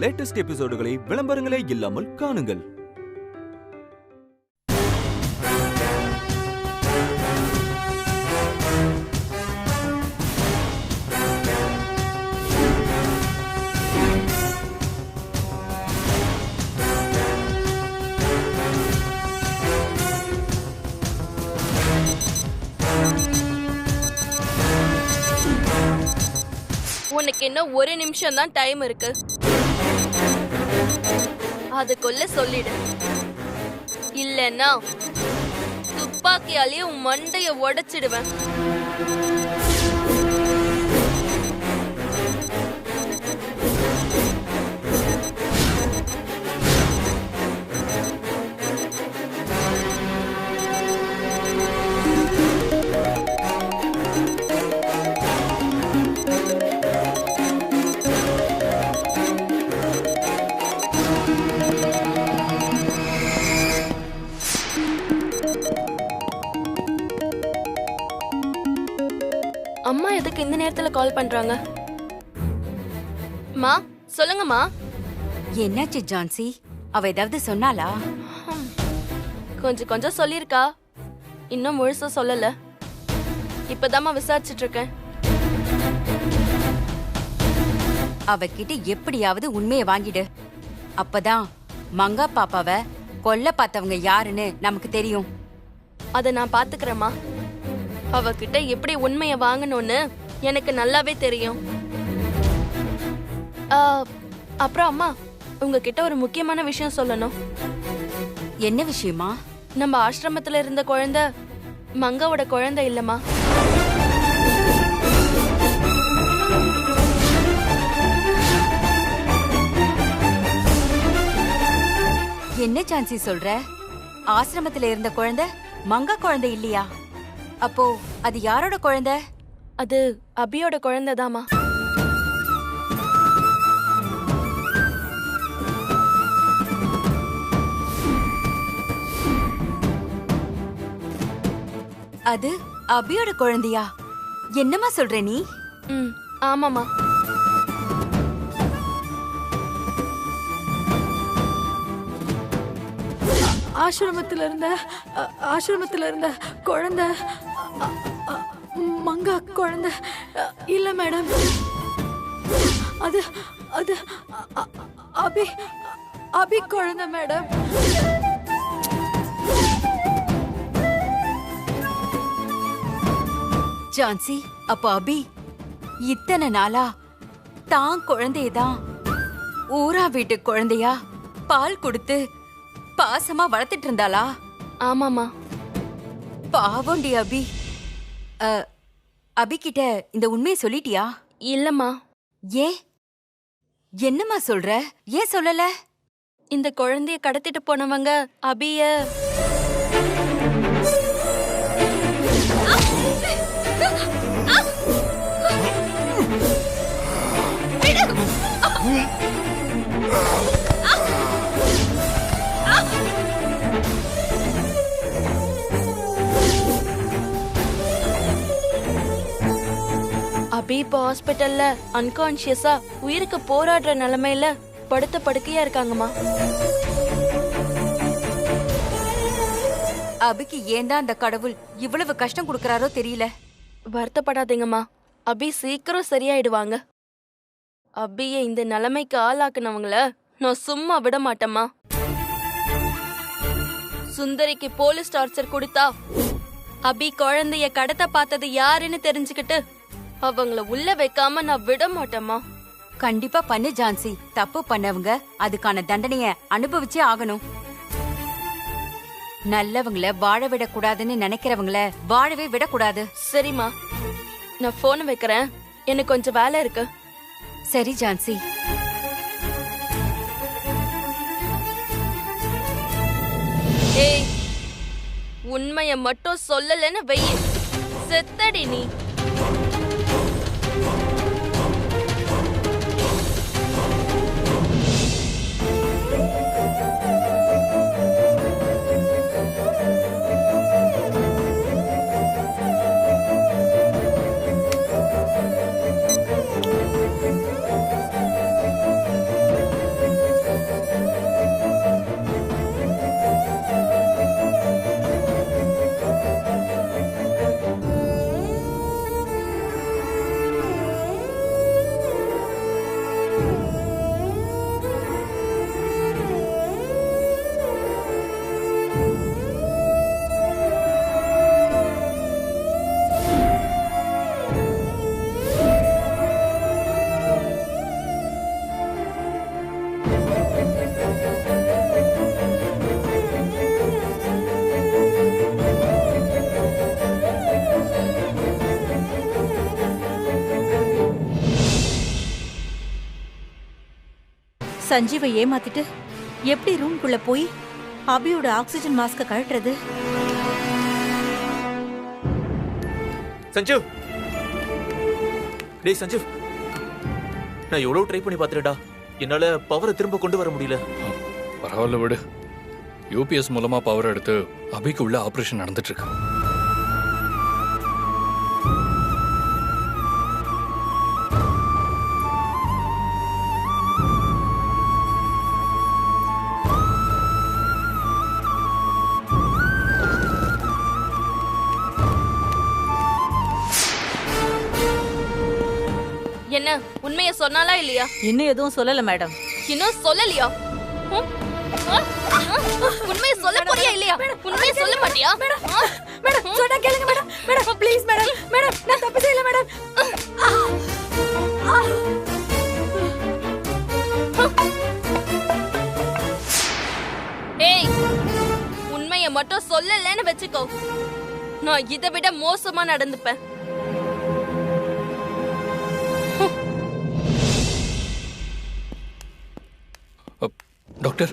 Latest எபிசோடுகளை விளம்பரங்களே இல்லாமல் காணுங்கள். உனக்கு இன்னும் ஒரு நிமிஷம் தான் டைம் இருக்கு. அதுக்குள்ள சொல்லிடு, இல்லன்னா துப்பாக்கியாலேயே உன் மண்டைய உடைச்சிடுவேன். அம்மா எதுக்கு இந்த நேரத்துல கால் பண்றாங்க? மா சொல்லுங்கம்மா. என்னாச்சு ஜான்சி? அவ ஏதாவது சொன்னாளா? கொஞ்சம் சொல்லிருக்கா, இன்னும் முழுசா சொல்லல. இப்பதாம்மா விசாரிச்சுட்டு இருக்கேன். அவகிட்ட எப்படியாவது உண்மையை வாங்கிடு. அப்பதான் மங்கா பாப்பாவ கொல்ல பார்த்தவங்க யாருன்னு நமக்கு தெரியும். அத நான் பாத்துக்கிறேம்மா. அவகிட்ட எப்படி உண்மைய வாங்கணும்னு எனக்கு நல்லாவே தெரியும். அப்புறம் அம்மா, உங்ககிட்ட ஒரு முக்கியமான விஷயம் சொல்லணும். என்ன விஷயமா? நம்ம ஆசிரமத்துல இருந்த குழந்தை மங்காவோட குழந்தை இல்லம்மா. என்ன ஜான்சி சொல்ற? ஆசிரமத்துல இருந்த குழந்தை மங்கா குழந்தை இல்லையா? அப்போ அது யாரோட குழந்தை? அது அபியோட குழந்தைதாமா. அது அபியோட குழந்தையா? என்னமா சொல்ற நீ? ஆமாமா. ஆசிரமத்துல இருந்த குழந்தை மங்கா குழந்தை இல்ல மேடம். அது அது அபி அபி குழந்தை மேடம். ஜான்சி, அப்போ அபி இத்தனை நாளா தான் குழந்தையதான் ஊரா வீட்டு குழந்தையா பால் கொடுத்து பாசமா வளர்த்துட்டு இருந்தாளா? ஆமாமா. பாவண்டி அபி. அபி கிட்ட இந்த உண்மையை சொல்லிட்டியா? இல்லம்மா. ஏன்? என்னம்மா சொல்ற? ஏன் சொல்லல? இந்த குழந்தைய கடத்திட்டு போனவங்க அபிய அபி இப்போ ஹாஸ்பிட்டல்ல அன்கான்சியஸா உயிருக்கு போராடுற நிலைமையில படுத்த படுக்கையா இருக்காங்கம்மா. அபிக்கு ஏன் தான் அந்த கடவுள் இவ்வளவு கஷ்டம் கொடுக்கறாரோ தெரியல. வருத்தப்படாதீங்கம்மா, அபி சீக்கிரம் சரியாயிடுவாங்க. அபிய இந்த நிலைமைக்கு ஆளாக்குனவங்கள நான் சும்மா விட மாட்டேம்மா. சுந்தரிக்கு போலீஸ் டார்ச்சர் கொடுத்தா அபி குழந்தைய கடத்த பார்த்தது யாருன்னு தெரிஞ்சுக்கிட்டு அவங்கள உள்ள வைக்காம நான் விட மாட்டேம்மா. கண்டிப்பா பண்ணு ஜான்சி. தப்பு பண்ணவங்க அதுக்கான தண்டனைய அனுபவிச்சே ஆகணும். நல்லவங்கள வாழ விடக்கூடாதுன்னு நினைக்கிறவங்கள வாழவே விடக்கூடாது. சரிம்மா, நான் போன் வைக்கிறேன், எனக்கு கொஞ்சம் வேலை இருக்கு. சரி ஜான்சி. ஏய், உண்மைய மட்டும் சொல்லலன்னு வெயி, செத்தடி நீ. சஞ்சீவை ஏமாத்திட்டு எப்படி ரூம்குள்ள போய் அபியோட ஆக்சிஜன் மாஸ்க கழட்டுறது? சஞ்சீவ், டேய் சஞ்சீவ், நான் எவ்வளவு ட்ரை பண்ணி பார்த்துட்டேன்டா, என்னால பவரை திரும்ப கொண்டு வர முடியல. பரவாயில்ல விடு. யூபிஎஸ் மூலமா பவர் எடுத்து அபிக்கு உள்ள ஆபரேஷன் நடந்துட்டு இருக்கு. என்ன உண்மையை சொன்னாலா இல்லையா? இன்னும் எதுவும் சொல்லல மேடம். இன்னும் சொல்லலையா? உண்மையை சொல்ல போறியா இல்லையா? உண்மையை சொல்ல மாட்டியா? மேடம் சொன்னா கேளுங்க madam. Madam please madam. Madam நான் தப்பு செய்யல மேடம். ஏய், உண்மையை மட்டும் சொல்லலன்னு வெச்சுக்கோ, நான் இதை விட மோசமா நடந்துப்பேன். டாக்டர்,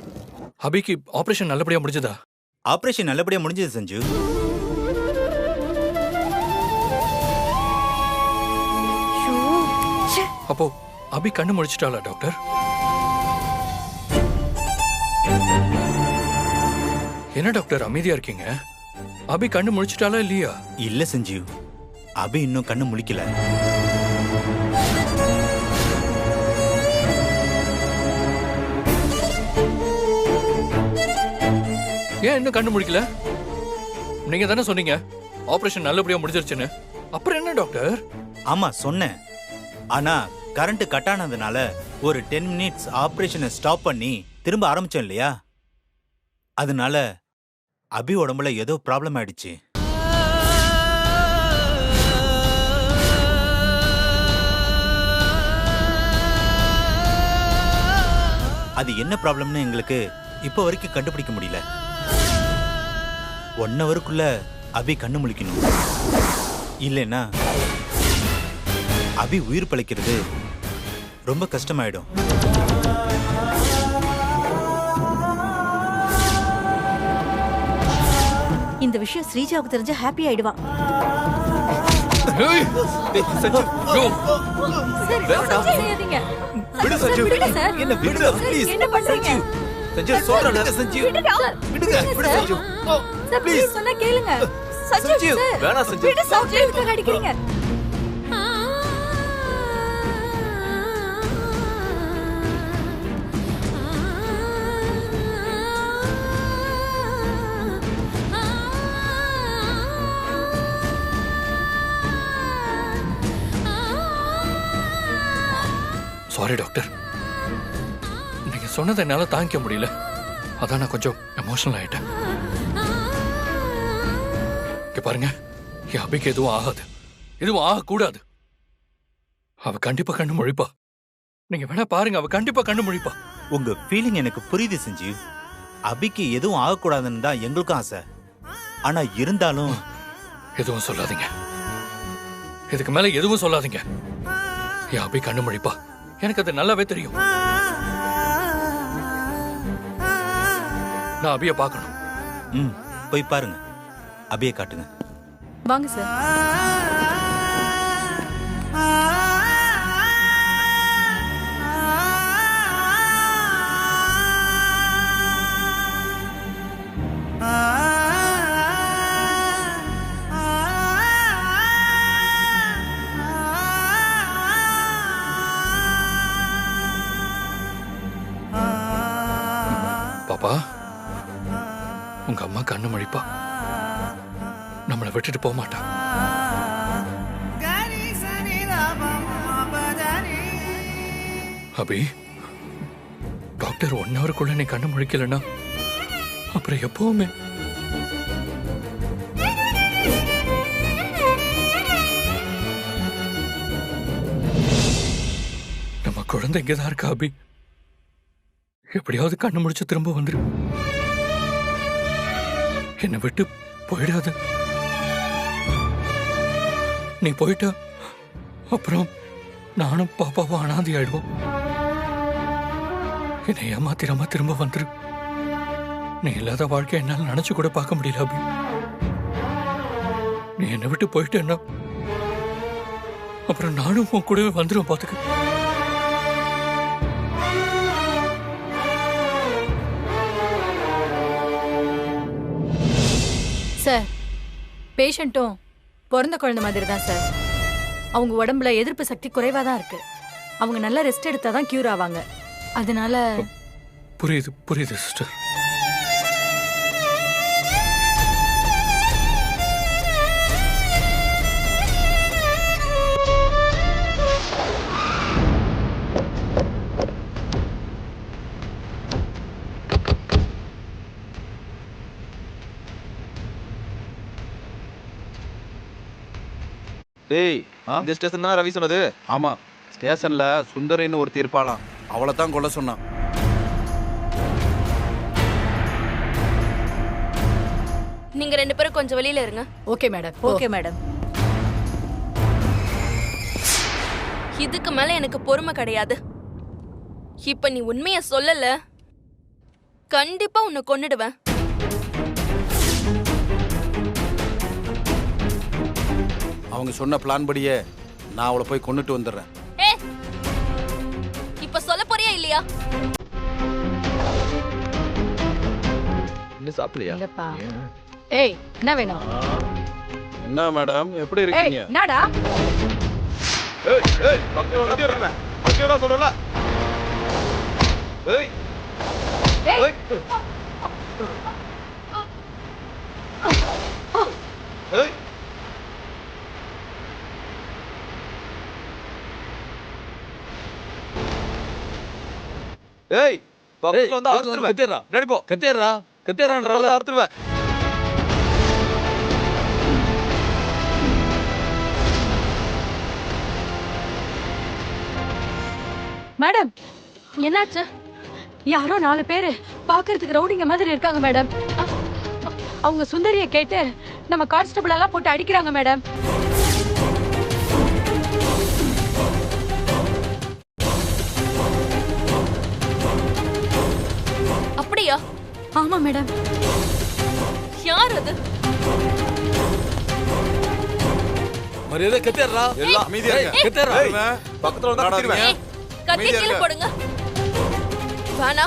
அபிக்கு ஆபரேஷன் நல்லபடியா முடிஞ்சதா? ஆபரேஷன் நல்லபடியா முடிஞ்சது சஞ்சு. அப்போ அபி கண்ணு முடிச்சிட்டாளா டாக்டர்? என்ன டாக்டர் அமைதியா இருக்கீங்க? அபி கண்ணு முடிச்சிட்டாளா இல்லையா? இல்ல சஞ்சு, அபி இன்னும் கண்ணு முழிக்கல. ஏன் இன்னும் கண்ணு முடிக்கல? நீங்க தானே சொன்னீங்க ஆபரேஷன் நல்லபடியா முடிஞ்சிருச்சுன்னு. அப்புறம் என்ன டாக்டர்? ஆமா சொன்னேன். ஆனா கரண்ட் கட் ஆனதுனால ஒரு 10 மினிட்ஸ் ஆபரேஷனை ஸ்டாப் பண்ணி திரும்ப ஆரம்பிச்சோம் இல்லையா, அதனால அபி உடம்புல ஏதோ ப்ராப்ளம் ஆயிடுச்சு. அது என்ன ப்ராப்ளம்னு எங்களுக்கு இப்போ வரைக்கும் கண்டுபிடிக்க முடியல. 1 ஹவருக்குள்ள அபி கண்ணு முழிக்கணும். இல்லைன்னா அபி உயிர் பிழைக்கிறது ரொம்ப கஷ்டமாயிடும். இந்த விஷயம் ஸ்ரீஜாவுக்கு தெரிஞ்ச ஹாப்பி ஆயிடுவா. ஏய், சஞ்சு, go. செய்யாதீங்க. விடு சஞ்சு. விடுங்க சார். என்ன விடுங்க ப்ளீஸ். என்ன பண்றீங்க? சஞ்சீவ் சொல்றேன். சஞ்சு விடுங்க. விடுங்க. விடு சஞ்சு. சார் ப்ளீஸ் சொன்னா கேளுங்க. சஞ்சீவ், சார் வேணாம் சஞ்சீவ். விடு சார். எதுக்கு அடிக்கிறீங்க? சாரி டாக்டர், நீங்க சொன்னதை என்னால தாங்கிக்க முடியல. அதான் நான் கொஞ்சம் எமோஷனல் ஆயிட்டேன். இங்க பாருங்க, என் அபிக்கு எதுவும் ஆகாது, எதுவும் ஆகக்கூடாது. அவ கண்டிப்பா கண்ணு முழிப்பா. நீங்க வேணா பாருங்க, அவ கண்டிப்பா கண்ணு முழிப்பா. உங்க ஃபீலிங் எனக்கு புரியுது செஞ்சு. அபிக்கு எதுவும் ஆகக்கூடாதுன்னு தான் எங்களுக்கும் ஆசை. ஆனா இருந்தாலும் எதுவும் சொல்லாதீங்க, இதுக்கு மேல எதுவும் சொல்லாதீங்க. என் அபி கண்ணு முழிப்பா, எனக்கு அது நல்லாவே தெரியும். நான் அபிய பார்க்கணும். போய் பாருங்க, அபியை காட்டுங்க. வாங்க சார். பாப்பா, உங்க அம்மா கண்ணு முழிப்பா, நம்மளை விட்டுட்டு போக மாட்டா. அபி, டாக்டர் 1 ஹவருக்குள்ள நீ கண்ணு முழிக்கலன்னா அப்புறம் எப்பவுமே நம்ம குழந்தை இங்கதான் இருக்கா. அபி, எப்படியாவது கண்ணு முடிச்சு திரும்ப வந்துரு, என்னை விட்டு போயிடாத. நீ போயிட்டா அப்புறம் நானும் பாப்பாவும் அனாதி ஆயிடுவோம். என்னை ஏமாத்திராம திரும்ப வந்துரு. நீ இல்லாத வாழ்க்கை என்னால் நினைச்சு கூட பார்க்க முடியல அபி. நீ என்னை விட்டு போயிட்டேன்னா அப்புறம் நானும் உன் கூடவே வந்துடும் பாத்துக்க. சார், பேஷண்ட்டும் பிறந்த குழந்தை மாதிரி தான் சார். அவங்க உடம்புல எதிர்ப்பு சக்தி குறைவா தான் இருக்கு. அவங்க நல்லா ரெஸ்ட் எடுத்தா தான் கியூர் ஆவாங்க. அதனால புரியுது புரியுது சிஸ்டர். டேய், இந்த ஸ்டேஷன் தான் ரவி சொன்னது. ஆமா, ஸ்டேஷன்ல சுந்தரின்னு ஒருத்தி இருப்பாளாம். அவளை தான் கொல்ல சொன்னான். நீங்க 2 பேரும் கொஞ்சம் வெளியில இருங்க. Okay madam. Okay madam. இதுக்கு மேல எனக்கு பொறுமை கிடையாது. இப்ப நீ உண்மைய சொல்லல, கண்டிப்பா உன்னை கொன்னுடுவேன். அவங்க சொன்ன பிளான் படியே நான் அவளை போய் கொன்னுட்டு வந்துடுறேன். ஏ, இப்ப சொல்ல போறியா இல்லையா? இன்னும் சாப்பிடலையா? இல்லப்பா. ஏய், என்ன வேணும்? என்ன மேடம், எப்படி ஏய், இருக்கீங்க? என்னடா? ஏய் ஏய், பக்கத்துல வந்து இருங்க. பக்கத்துல சொல்றல. ஏய் ஏய், ஏய் ஏய் ஏய், பக்கத்துல வந்து அறுத்துருவேன். கத்திடுறா ரெடி போ. கத்திடுறா கத்திடுறான்றல. அறுத்துருவேன். மேடம், என்னாச்சு? யாரோ 4 பேரு பாக்குறதுக்கு ரவுடிங்க மாதிரி இருக்காங்க மேடம். அவங்க சுந்தரிய கேட்டு நம்ம கான்ஸ்டபிள் எல்லாம் போட்டு அடிக்கிறாங்க மேடம். அப்படியா? ஆமா மேடம். யார் அது? மரியாதை கத்திடுறா. எல்லாம் அமைதியா இருங்க. கத்திடுறா. ஏய், பக்கத்துல வந்து அறுத்துருவேன். ஏய், கத்தி அமைதியா கீழே இருங்க. போடுங்க. வேணா.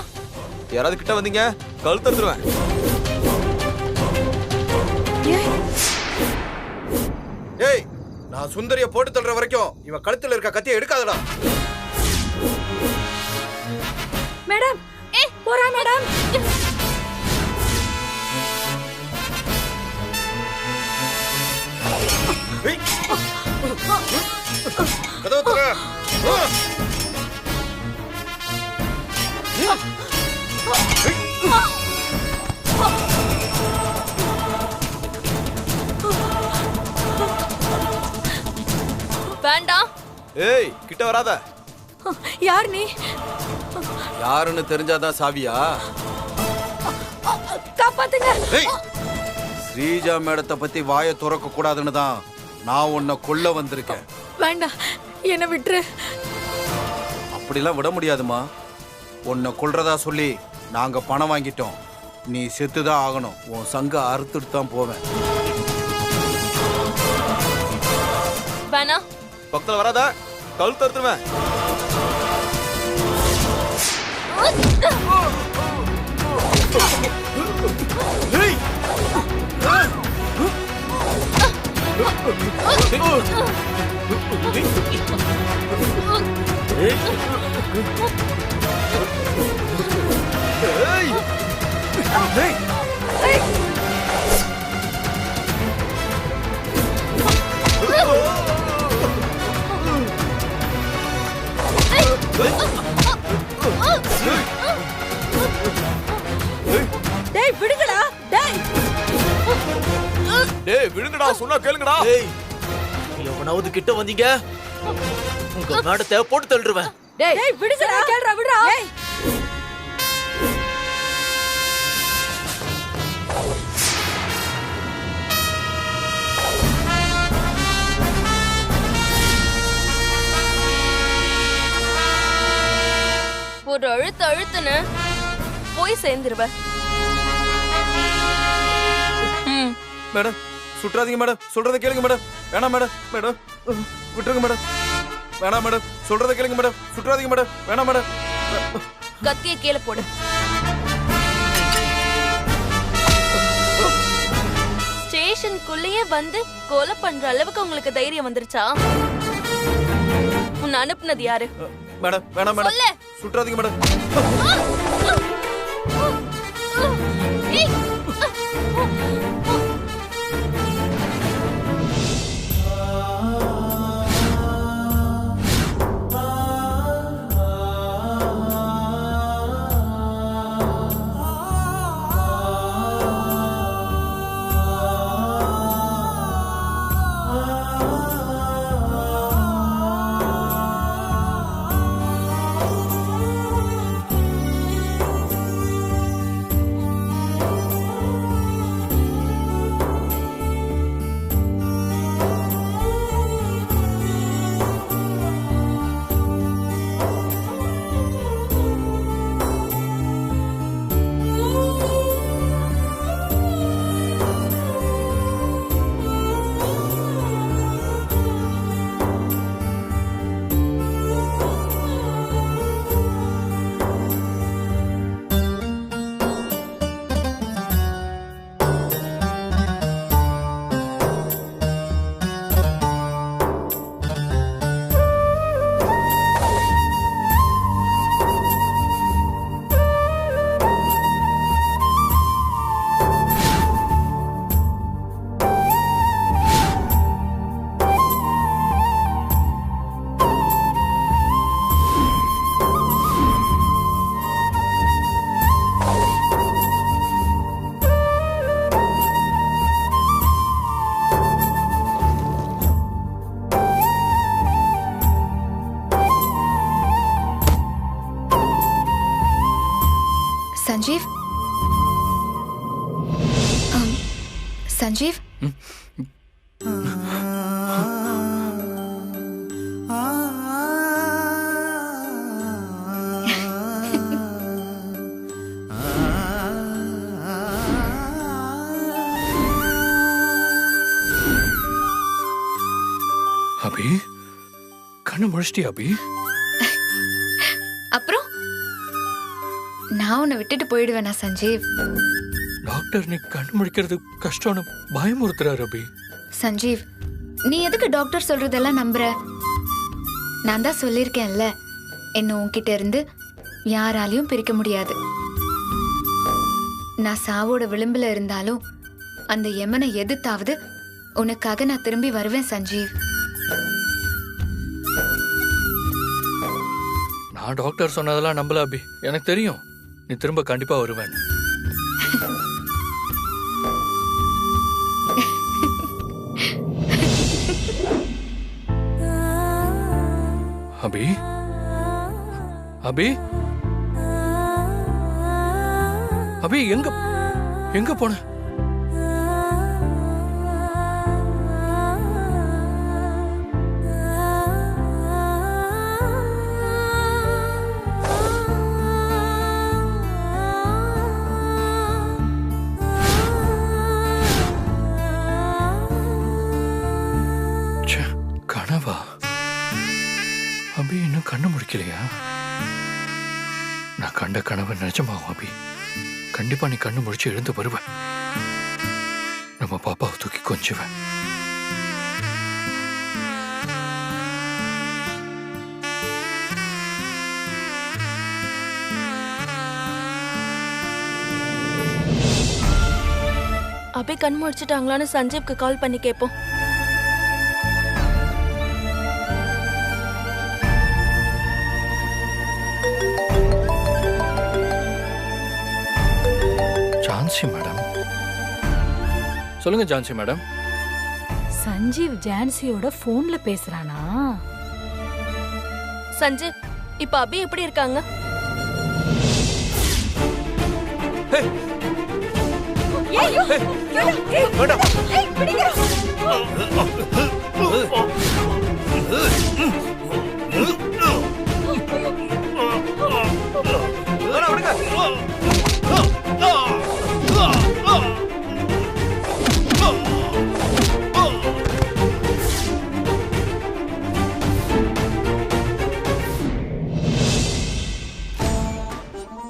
யாராவது கிட்ட வந்தீங்க, கழுத்து அறுத்துருவேன். ஏய், நான் சுந்தரிய போட்டு தள்ளுற வரைக்கும் இவன் கழுத்துல இருக்க கத்தியை எடுக்காதடா. மேடம், ஏய், போறா மேடம். கதவு திற. வேண்டாம். ஏய், கிட்ட வராத. யார் நீ? யாருன்னு தெரிஞ்சாதான் சாவியா? காப்பாத்துங்க. ஏய், ஸ்ரீஜா மேடத்தை பத்தி வாயை துறக்க கூடாதுன்னு தான் நான் உன்னை கொல்ல வந்திருக்கேன். வேண்டாம், என்ன விட்டுரு. அப்படிலாம் விட முடியாதுமா. உன்னை கொல்றதா சொல்லி நாங்க பணம் வாங்கிட்டோம். நீ செத்துதான் ஆகணும். உன் சங்க அறுத்துட்டு தான் போவேன். வேணா. பக்கத்துல வராத, கழுத்து அறுத்துருவேன். ஏய், டேய், விடுங்கடா. டேய், டேய் விடுங்கடா, சொன்னா கேளுங்கடா. ஏய், எவனாவது கிட்ட வந்தீங்க, உங்க மேடத்தை போட்டு தள்ளுருவேன். டேய், விடுங்கடா. கேளுடா, விடுடா. ஏய், ஒரு ஒரு அழுத்துன்னு போய் சேர்ந்துருவ. மேடம் சுற்றாதீங்க மேடம், சொல்றதை கேளுங்க மேடம். வேணாம் மேடம், மேடம் விட்டுருங்க மேடம். வேணாம் மேடம், சொல்றதை கேளுங்க மேடம். சுற்றாதீங்க மேடம், வேணாம் மேடம். கத்திய கீழே போடு. ஸ்டேஷனுக்குள்ளேயே வந்து கொலை பண்ற அளவுக்கு உங்களுக்கு தைரியம் வந்துருச்சா? உன்னை அனுப்புனது யாரு? மேடம் வேணாம் மேடம், சொல்லு. சுற்றாதீங்க மேடம். ஏய். संजीव संजीव அபி கண்ணு முழிச்சிட்டியா அபி? அப்புறம் நான் உன்னை விட்டுட்டு போயிடுவேனா சஞ்சீவ்? டாக்டர் நீ கண்ணு முழிக்கிறது கஷ்டம்னு பயமுறுத்துறாரு அபி. சஞ்சீவ் நீ எதுக்கு டாக்டர் சொல்றதெல்லாம் நம்புற? நான் தான் சொல்லியிருக்கேன்ல, என்ன உன்கிட்ட இருந்து யாராலையும் பிரிக்க முடியாது. நான் சாவோட விளிம்புல இருந்தாலும் அந்த யமனை எதிர்த்தாவது உனக்காக நான் திரும்பி வருவேன் சஞ்சீவ். நான் டாக்டர் சொன்னதெல்லாம் நம்பல அபி. எனக்கு தெரியும் நீ திரும்ப கண்டிப்பா வருவேன். அபி அபி அபி எங்க எங்க போன? கனவா? அபி இன்னும் கண்ணு முடிக்கலையா? நான் கண்ட கனவு நிஜமாகும் அபி. கண்டிப்பா நீ கண்ணு முடிச்சு எழுந்து வருவ. நம்ம பாப்பாவை தூக்கி கொஞ்சுவேன். அபி கண் முடிச்சிட்டாங்களான்னு சஞ்சீவ்க்கு கால் பண்ணி கேட்போம். ஜான்சி மேடம், சொல்லுங்க ஜான்சி மேடம். சஞ்சீவ் ஜான்சியோட போன்ல பேசுறானா? சஞ்சீவ் இப்ப அபி எப்படி இருக்காங்க?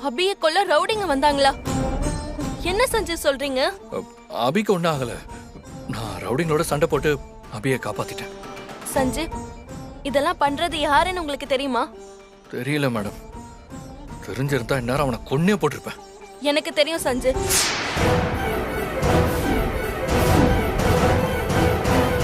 அபிய கொல்ல ரவுடிங்க வந்தாங்களா? என்ன சஞ்சய் சொல்றீங்க? அபிக்கு ஒன்றும் ஆகல. நான் ரவுடிங்களோட சண்டை போட்டு அபியை காப்பாத்திட்டேன். சஞ்சய், இதெல்லாம் பண்றது யாருன்னு உங்களுக்கு தெரியுமா? தெரியல மேடம். தெரிஞ்சிருந்தா இந்நேரம் அவனை கொன்னே போட்டிருப்பேன். எனக்கு தெரியும் சஞ்சய்.